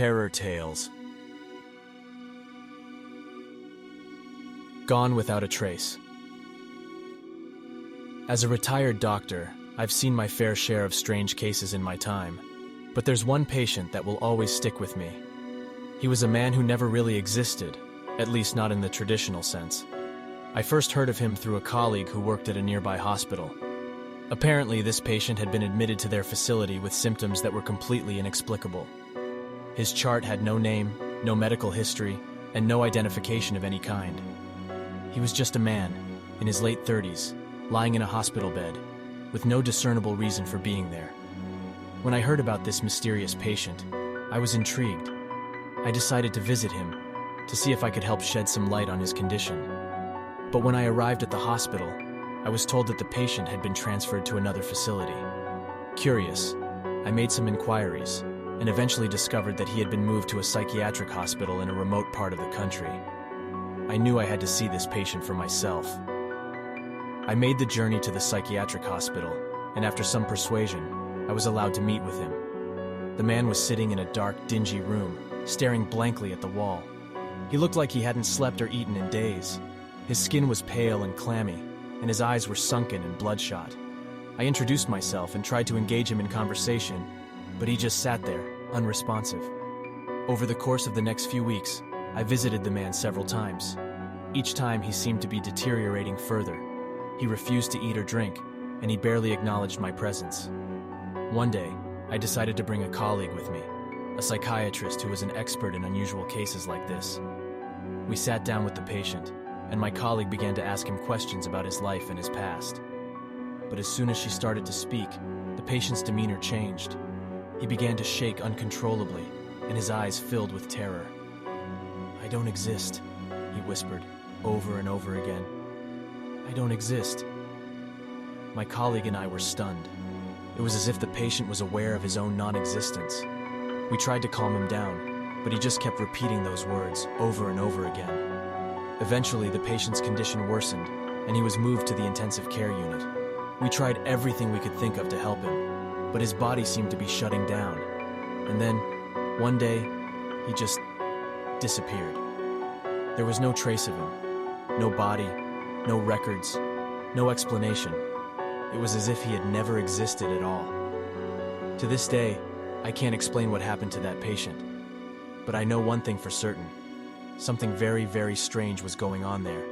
Terror Tales. Gone without a trace. As a retired doctor, I've seen my fair share of strange cases in my time, but there's one patient that will always stick with me. He was a man who never really existed, at least not in the traditional sense. I first heard of him through a colleague who worked at a nearby hospital. Apparently, this patient had been admitted to their facility with symptoms that were completely inexplicable. His chart had no name, no medical history, and no identification of any kind. He was just a man, in his late 30s, lying in a hospital bed, with no discernible reason for being there. When I heard about this mysterious patient, I was intrigued. I decided to visit him, to see if I could help shed some light on his condition. But when I arrived at the hospital, I was told that the patient had been transferred to another facility. Curious, I made some inquiries, and eventually discovered that he had been moved to a psychiatric hospital in a remote part of the country. I knew I had to see this patient for myself. I made the journey to the psychiatric hospital, and after some persuasion, I was allowed to meet with him. The man was sitting in a dark, dingy room, staring blankly at the wall. He looked like he hadn't slept or eaten in days. His skin was pale and clammy, and his eyes were sunken and bloodshot. I introduced myself and tried to engage him in conversation, but he just sat there, unresponsive. Over the course of the next few weeks, I visited the man several times. Each time he seemed to be deteriorating further. He refused to eat or drink, and he barely acknowledged my presence. One day, I decided to bring a colleague with me, a psychiatrist who was an expert in unusual cases like this. We sat down with the patient, and my colleague began to ask him questions about his life and his past. But as soon as she started to speak, the patient's demeanor changed. He began to shake uncontrollably, and his eyes filled with terror. "I don't exist," he whispered, over and over again. "I don't exist." My colleague and I were stunned. It was as if the patient was aware of his own non-existence. We tried to calm him down, but he just kept repeating those words over and over again. Eventually, the patient's condition worsened, and he was moved to the intensive care unit. We tried everything we could think of to help him, but his body seemed to be shutting down. And then, one day, he just disappeared. There was no trace of him. No body, no records, no explanation. It was as if he had never existed at all. To this day, I can't explain what happened to that patient. But I know one thing for certain. Something very, very strange was going on there.